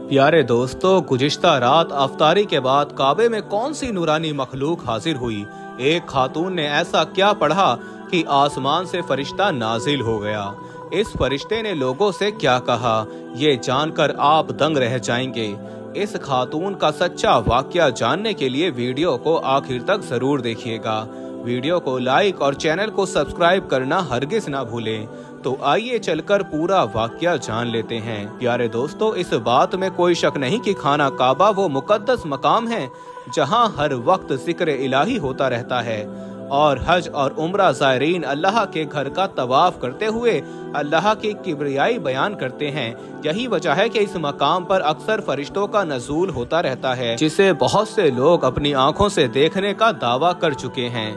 प्यारे दोस्तों, गुज़िश्ता रात अफ्तारी के बाद काबे में कौन सी नूरानी मखलूक हाजिर हुई। एक खातून ने ऐसा क्या पढ़ा कि आसमान से फरिश्ता नाजिल हो गया। इस फरिश्ते ने लोगों से क्या कहा, ये जानकर आप दंग रह जाएंगे। इस खातून का सच्चा वाकया जानने के लिए वीडियो को आखिर तक जरूर देखिएगा। वीडियो को लाइक और चैनल को सब्सक्राइब करना हरगिज ना भूलें। तो आइए चलकर पूरा वाकया जान लेते हैं। प्यारे दोस्तों, इस बात में कोई शक नहीं कि खाना काबा वो मुकद्दस मकाम है जहां हर वक्त जिक्र इलाही होता रहता है और हज और उम्रा ज़ायरीन अल्लाह के घर का तवाफ करते हुए अल्लाह की किब्रियाई बयान करते हैं। यही वजह है कि इस मकाम पर अक्सर फरिश्तों का नज़ूल होता रहता है, जिसे बहुत से लोग अपनी आंखों से देखने का दावा कर चुके हैं।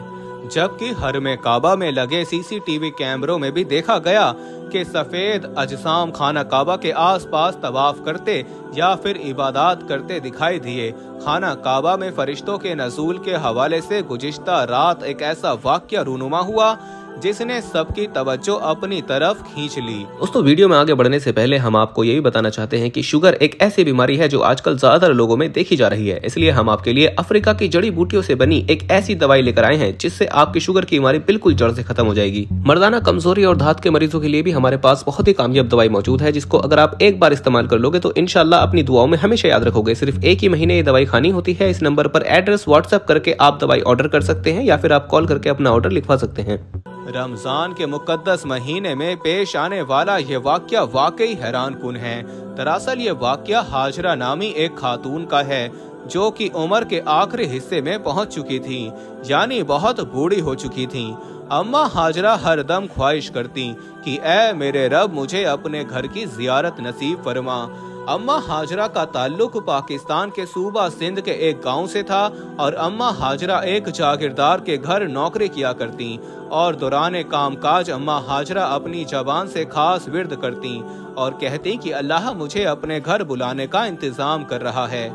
जबकि हरमे काबा में लगे सीसीटीवी कैमरों में भी देखा गया कि सफेद अजसाम खाना काबा के आसपास तवाफ करते या फिर इबादत करते दिखाई दिए। खाना काबा में फरिश्तों के नज़ूल के हवाले से गुज़िश्ता रात एक ऐसा वाक़या रूनुमा हुआ जिसने सबकी तवज्जो अपनी तरफ खींच ली। दोस्तों, वीडियो में आगे बढ़ने से पहले हम आपको यही बताना चाहते हैं कि शुगर एक ऐसी बीमारी है जो आजकल ज्यादातर लोगों में देखी जा रही है। इसलिए हम आपके लिए अफ्रीका की जड़ी बूटियों से बनी एक ऐसी दवाई लेकर आए हैं जिससे आपकी शुगर की बीमारी बिल्कुल जड़ से खत्म हो जाएगी। मर्दाना कमजोरी और धात के मरीजों के लिए भी हमारे पास बहुत ही कामयाब दवाई मौजूद है, जिसको अगर आप एक बार इस्तेमाल कर लोगे तो इंशाल्लाह अपनी दुआओं में हमेशा याद रखोगे। सिर्फ एक ही महीने ये दवाई खानी होती है। इस नंबर पर एड्रेस व्हाट्सएप करके आप दवाई ऑर्डर कर सकते हैं या फिर आप कॉल करके अपना ऑर्डर लिखवा सकते हैं। रमजान के मुकद्दस महीने में पेश आने वाला ये वाकया वाकई हैरान कुन है। दरअसल ये वाकया हाजरा नामी एक खातून का है जो कि उम्र के आखिरी हिस्से में पहुंच चुकी थी, यानी बहुत बूढ़ी हो चुकी थी। अम्मा हाजरा हर दम ख्वाहिश करती कि ऐ मेरे रब, मुझे अपने घर की जियारत नसीब फरमा। अम्मा हाजरा का ताल्लुक पाकिस्तान के सूबा सिंध के एक गांव से था और अम्मा हाजरा एक जागीरदार के घर नौकरी किया करती और दौरान कामकाज अम्मा हाजरा अपनी जबान से खास विर्द करती और कहती कि अल्लाह मुझे अपने घर बुलाने का इंतजाम कर रहा है।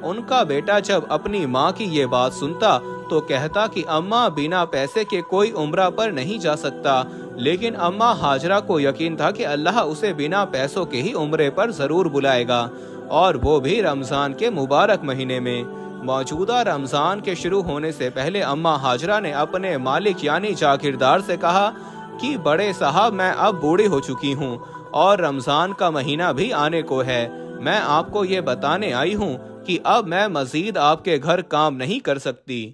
उनका बेटा जब अपनी माँ की ये बात सुनता तो कहता कि अम्मा, बिना पैसे के कोई उम्रा पर नहीं जा सकता। लेकिन अम्मा हाजरा को यकीन था कि अल्लाह उसे बिना पैसों के ही उम्रे पर जरूर बुलाएगा, और वो भी रमजान के मुबारक महीने में। मौजूदा रमजान के शुरू होने से पहले अम्मा हाजरा ने अपने मालिक यानी जागीरदार से कहा कि बड़े साहब, मैं अब बूढ़ी हो चुकी हूँ और रमजान का महीना भी आने को है। मैं आपको ये बताने आई हूँ कि अब मैं मजीद आपके घर काम नहीं कर सकती।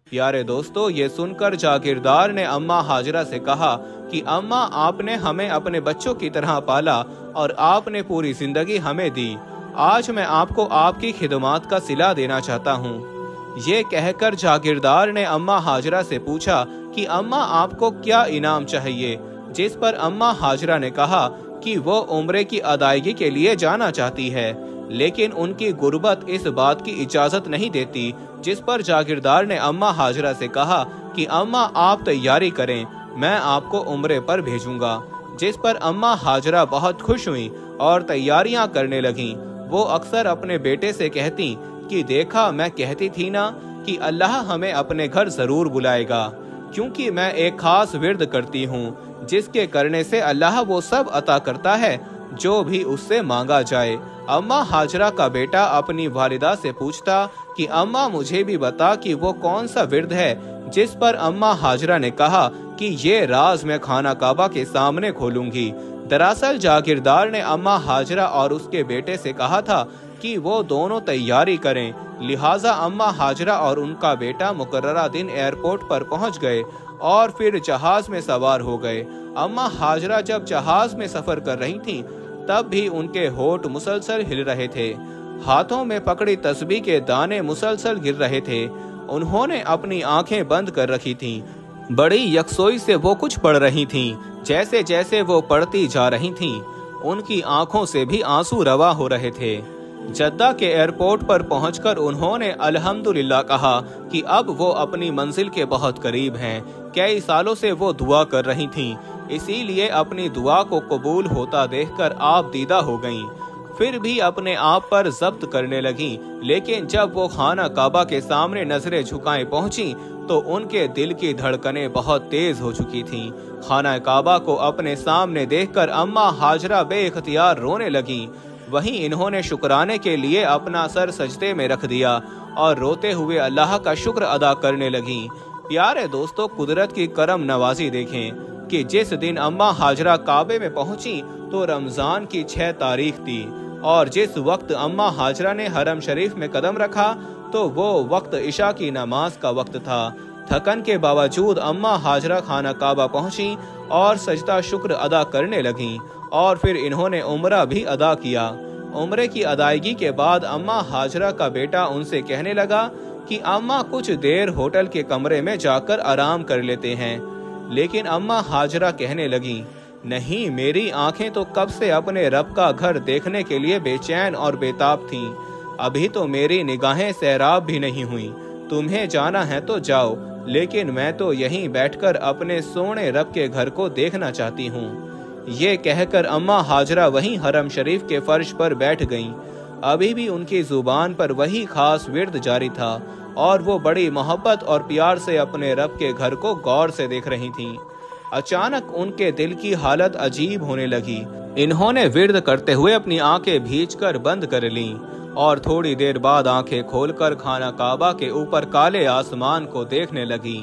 प्यारे दोस्तों, ये सुनकर जागीरदार ने अम्मा हाजरा से कहा कि अम्मा, आपने हमें अपने बच्चों की तरह पाला और आपने पूरी जिंदगी हमें दी। आज मैं आपको आपकी खिदमत का सिला देना चाहता हूँ। ये कहकर जागीरदार ने अम्मा हाजरा से पूछा कि अम्मा, आपको क्या इनाम चाहिए, जिस पर अम्मा हाजरा ने कहा कि वो उम्रे की अदायगी के लिए जाना चाहती है, लेकिन उनकी गुर्बत इस बात की इजाजत नहीं देती। जिस पर जागीरदार ने अम्मा हाजरा से कहा कि अम्मा, आप तैयारी करें, मैं आपको उम्रे पर भेजूंगा। जिस पर अम्मा हाजरा बहुत खुश हुई और तैयारियां करने लगीं। वो अक्सर अपने बेटे से कहती कि देखा, मैं कहती थी ना कि अल्लाह हमें अपने घर जरूर बुलाएगा, क्योंकि मैं एक खास विर्द करती हूँ जिसके करने से अल्लाह वो सब अता करता है जो भी उससे मांगा जाए। अम्मा हाजरा का बेटा अपनी वालिदा से पूछता कि अम्मा, मुझे भी बता कि वो कौन सा विर्द है। जिस पर अम्मा हाजरा ने कहा कि ये राज मैं खाना काबा के सामने खोलूंगी। दरअसल जागीरदार ने अम्मा हाजरा और उसके बेटे से कहा था कि वो दोनों तैयारी करें, लिहाजा अम्मा हाजरा और उनका बेटा मुकर्ररा दिन एयरपोर्ट पर पहुंच गए और फिर जहाज में सवार हो गए। अम्मा हाजरा जब जहाज में सफर कर रही थीं, तब भी उनके होठ मुसलसल हिल रहे थे, हाथों में पकड़ी तस्बीह के दाने मुसलसल गिर रहे थे। उन्होंने अपनी आंखें बंद कर रखी थीं। बड़ी यकसोई से वो कुछ पढ़ रही थीं। जैसे जैसे वो पढ़ती जा रही थीं, उनकी आंखों से भी आंसू रवा हो रहे थे। जद्दा के एयरपोर्ट पर पहुंचकर उन्होंने अल्हम्दुलिल्लाह कहा कि अब वो अपनी मंजिल के बहुत करीब हैं। कई सालों से वो दुआ कर रही थीं, इसीलिए अपनी दुआ को कबूल होता देखकर आप दीदा हो गईं। फिर भी अपने आप पर जब्त करने लगी। लेकिन जब वो खाना काबा के सामने नजरें झुकाए पहुंची तो उनके दिल की धड़कनें बहुत तेज हो चुकी थीं। खाना काबा को अपने सामने देखकर अम्मा हाजरा बेइख्तियार रोने लगीं। वहीं इन्होंने शुक्राने के लिए अपना सर सजदे में रख दिया और रोते हुए अल्लाह का शुक्र अदा करने लगीं। प्यारे दोस्तों, कुदरत की करम नवाजी देखें कि जिस दिन अम्मा हाजरा काबे में पहुंची तो रमजान की 6 तारीख थी और जिस वक्त अम्मा हाजरा ने हरम शरीफ में कदम रखा तो वो वक्त इशा की नमाज का वक्त था। थकन के बावजूद अम्मा हाजरा खाना काबा पहुंची और सजदा शुक्र अदा करने लगीं और फिर इन्होंने उम्रा भी अदा किया। उम्रे की अदायगी के बाद अम्मा हाजरा का बेटा उनसे कहने लगा कि अम्मा कुछ देर होटल के कमरे में जाकर आराम कर लेते हैं। लेकिन अम्मा हाजरा कहने लगी, नहीं, मेरी आंखें तो कब से अपने रब का घर देखने के लिए बेचैन और बेताब थीं। अभी तो मेरी निगाहें सैराब भी नहीं हुई। तुम्हें जाना है तो जाओ, लेकिन मैं तो यहीं बैठकर अपने सोने रब के घर को देखना चाहती हूँ। ये कहकर अम्मा हाजरा वहीं हरम शरीफ के फर्श पर बैठ गईं। अभी भी उनकी जुबान पर वही खास विर्द जारी था और वो बड़ी मोहब्बत और प्यार से अपने रब के घर को गौर से देख रही थीं। अचानक उनके दिल की हालत अजीब होने लगी। इन्होंने विर्द करते हुए अपनी आंखें भींचकर बंद कर लीं और थोड़ी देर बाद आंखें खोलकर खाना काबा के ऊपर काले आसमान को देखने लगी।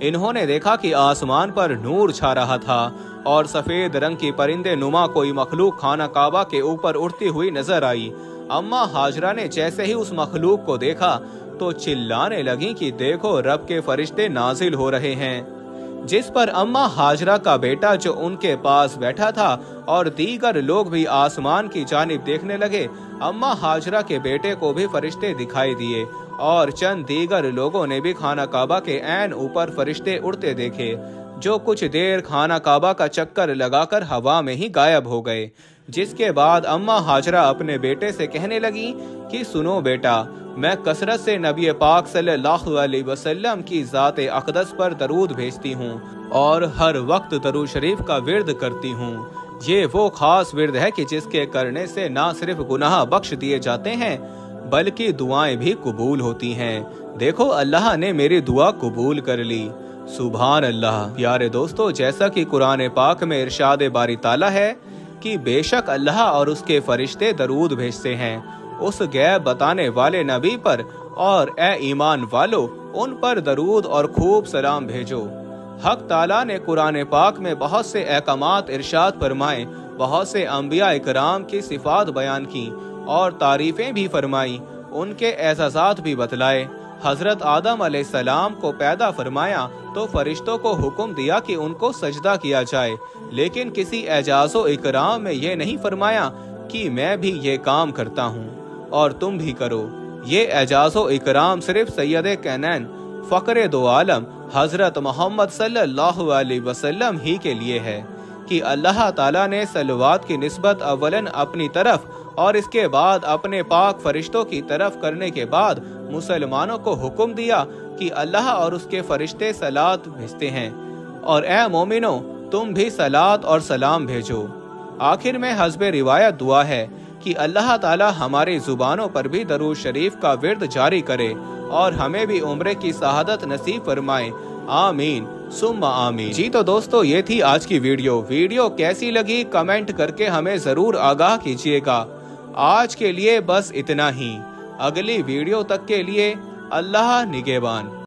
इन्होंने देखा कि आसमान पर नूर छा रहा था और सफेद रंग की परिंदे नुमा कोई मखलूक खाना काबा के ऊपर उड़ती हुई नजर आई। अम्मा हाजरा ने जैसे ही उस मखलूक को देखा तो चिल्लाने लगी कि देखो, रब के फरिश्ते नाजिल हो रहे हैं। जिस पर अम्मा हाजरा का बेटा जो उनके पास बैठा था और दीगर लोग भी आसमान की जानिब देखने लगे। अम्मा हाजरा के बेटे को भी फरिश्ते दिखाई दिए और चंद दीगर लोगों ने भी खाना काबा के ऐन ऊपर फरिश्ते उड़ते देखे, जो कुछ देर खाना काबा का चक्कर लगाकर हवा में ही गायब हो गए। जिसके बाद अम्मा हाजरा अपने बेटे से कहने लगी कि सुनो बेटा, मैं कसरत से नबी पाक सल्लल्लाहु अलैहि वसल्लम की ज़ात अक़दस पर दरूद भेजती हूँ और हर वक्त दरूद शरीफ का विर्द करती हूँ। ये वो खास विर्द है कि जिसके करने से ना सिर्फ गुनाह बख्श दिए जाते हैं बल्कि दुआएं भी कबूल होती हैं। देखो, अल्लाह ने मेरी दुआ कबूल कर ली। सुभान अल्लाह। प्यारे दोस्तों, जैसा कि कुरान पाक में इरशाद बारी ताला है कि बेशक अल्लाह और उसके फरिश्ते दरूद भेजते हैं उस गैब बताने वाले नबी पर, और ए ईमान वालो, उन पर दरूद और खूब सलाम भेजो। हक ताला ने कुरान पाक में बहुत से अहकामात इरशाद फरमाए, बहुत से अंबिया इकराम की सिफात बयान की और तारीफें भी फरमाई, उनके एजाज़ात भी बतलाए। हजरत आदम अलैहिस्सलाम को पैदा फरमाया तो फरिश्तों को हुक्म दिया कि उनको सजदा किया जाए, लेकिन किसी एजाज़ो इकराम में ये नहीं फरमाया कि मैं भी ये काम करता हूँ और तुम भी करो। ये एजाज़ो इकराम सिर्फ सैयद कैनैन फ़क्र दो आलम हजरत मोहम्मद सल्लल्लाहु अलैहि वसल्लम ही के लिए है कि अल्लाह ताला ने सलवात की निस्बत अव्वलन अपनी तरफ और इसके बाद अपने पाक फरिश्तों की तरफ करने के बाद मुसलमानों को हुक्म दिया कि अल्लाह और उसके फरिश्ते सलात भेजते हैं और ए मोमिनो, तुम भी सलात और सलाम भेजो। आखिर में हस्बे रिवायत दुआ है कि अल्लाह ताला हमारी जुबानों पर भी दरूद शरीफ का विर्द जारी करे और हमें भी उम्रे की शहादत नसीब फरमाए। आमीन सुम्मा आमीन। जी तो दोस्तों, ये थी आज की वीडियो कैसी लगी कमेंट करके हमें जरूर आगाह कीजिएगा। आज के लिए बस इतना ही। अगली वीडियो तक के लिए अल्लाह निगहबान।